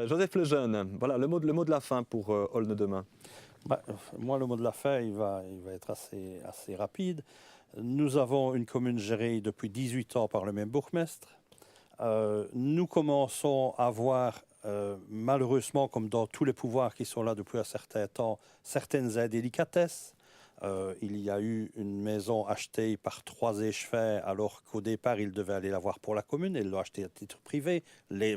Joseph Lejeune, voilà le mot de la fin pour Aulne demain. Moi, le mot de la fin, il va être assez rapide. Nous avons une commune gérée depuis 18 ans par le même bourgmestre. Nous commençons à voir, malheureusement, comme dans tous les pouvoirs qui sont là depuis un certain temps, certaines indélicatesses. Il y a eu une maison achetée par 3 échevins alors qu'au départ, ils devaient aller la voir pour la commune. Ils l'ont achetée à titre privé. Les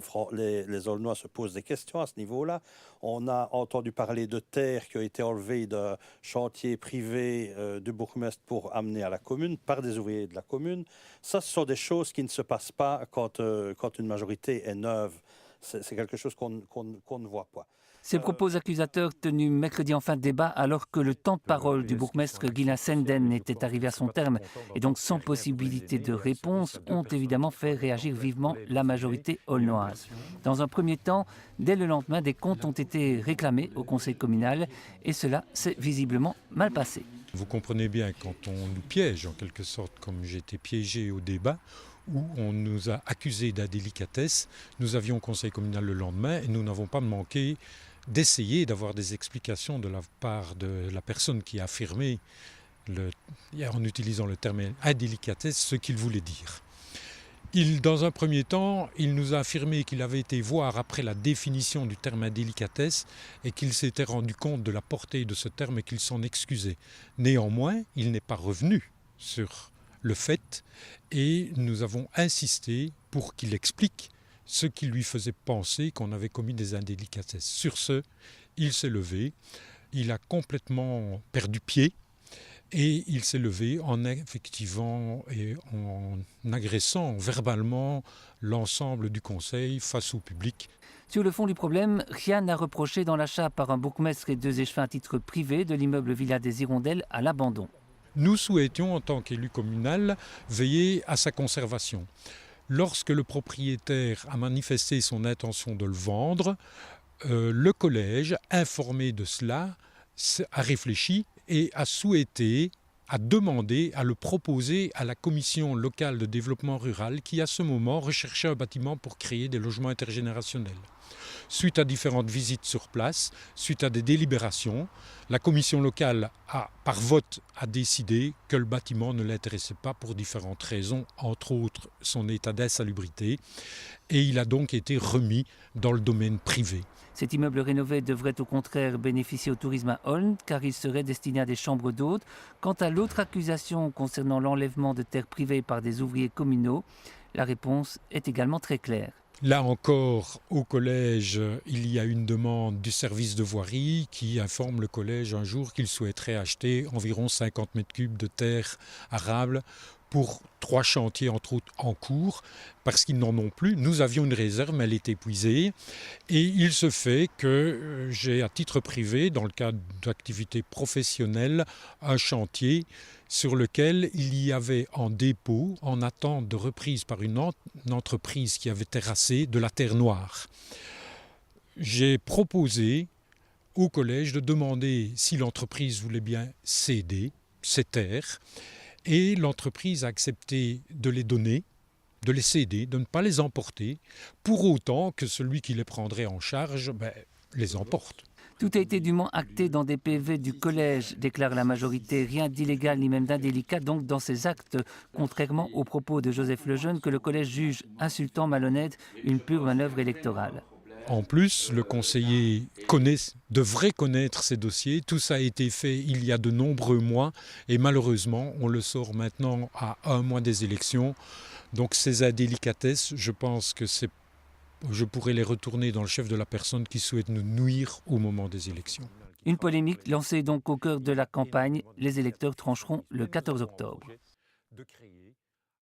Aulnois se posent des questions à ce niveau-là. On a entendu parler de terres qui ont été enlevées d'un chantier privé du bourgmestre pour amener à la commune par des ouvriers de la commune. Ça, ce sont des choses qui ne se passent pas quand une majorité est neuve. C'est quelque chose qu'on ne voit pas. Ces propos accusateurs tenus mercredi en fin de débat alors que le temps de parole du bourgmestre Ghislain Senden était arrivé à son terme et donc sans possibilité de réponse ont évidemment fait réagir vivement la majorité aulnoise. Dans un premier temps, dès le lendemain, des comptes ont été réclamés au conseil communal et cela s'est visiblement mal passé. Vous comprenez bien, quand on nous piège en quelque sorte, comme j'ai été piégé au débat, où on nous a accusés d'indélicatesse, nous avions conseil communal le lendemain et nous n'avons pas manqué d'essayer d'avoir des explications de la part de la personne qui a affirmé, en utilisant le terme indélicatesse, ce qu'il voulait dire. Dans un premier temps, il nous a affirmé qu'il avait été voir après la définition du terme indélicatesse et qu'il s'était rendu compte de la portée de ce terme et qu'il s'en excusait. Néanmoins, il n'est pas revenu sur le fait et nous avons insisté pour qu'il explique ce qui lui faisait penser qu'on avait commis des indélicatesses. Sur ce, il s'est levé, il a complètement perdu pied et il s'est levé en effectivement et en agressant verbalement l'ensemble du conseil face au public. Sur le fond du problème, rien n'a reproché dans l'achat par un bourgmestre et 2 échevins à titre privé de l'immeuble Villa des Hirondelles à l'abandon. Nous souhaitions, en tant qu'élu communal, veiller à sa conservation. Lorsque le propriétaire a manifesté son intention de le vendre, le collège, informé de cela, a réfléchi et a souhaité, a demandé à le proposer à la commission locale de développement rural qui, à ce moment, recherchait un bâtiment pour créer des logements intergénérationnels. Suite à différentes visites sur place, suite à des délibérations, la commission locale, par vote, a décidé que le bâtiment ne l'intéressait pas pour différentes raisons, entre autres son état d'insalubrité, et il a donc été remis dans le domaine privé. Cet immeuble rénové devrait au contraire bénéficier au tourisme à Aulne car il serait destiné à des chambres d'hôtes. Quant à l'autre accusation concernant l'enlèvement de terres privées par des ouvriers communaux, la réponse est également très claire. Là encore, au collège, il y a une demande du service de voirie qui informe le collège un jour qu'il souhaiterait acheter environ 50 mètres cubes de terre arable pour 3 chantiers entre autres en cours, parce qu'ils n'en ont plus. Nous avions une réserve, mais elle est épuisée. Et il se fait que j'ai à titre privé, dans le cadre d'activités professionnelles, un chantier sur lequel il y avait en dépôt, en attente de reprise par une entreprise qui avait terrassé, de la terre noire. J'ai proposé au collège de demander si l'entreprise voulait bien céder ces terres. Et l'entreprise a accepté de les donner, de les céder, de ne pas les emporter, pour autant que celui qui les prendrait en charge les emporte. Tout a été dûment acté dans des PV du collège, déclare la majorité. Rien d'illégal ni même d'indélicat donc dans ces actes, contrairement aux propos de Joseph Lejeune que le collège juge insultant, malhonnête, une pure manœuvre électorale. En plus, le conseiller devrait connaître ces dossiers. Tout ça a été fait il y a de nombreux mois et malheureusement, on le sort maintenant à 1 mois des élections. Donc ces indélicatesses, je pense que je pourrais les retourner dans le chef de la personne qui souhaite nous nuire au moment des élections. Une polémique lancée donc au cœur de la campagne. Les électeurs trancheront le 14 octobre.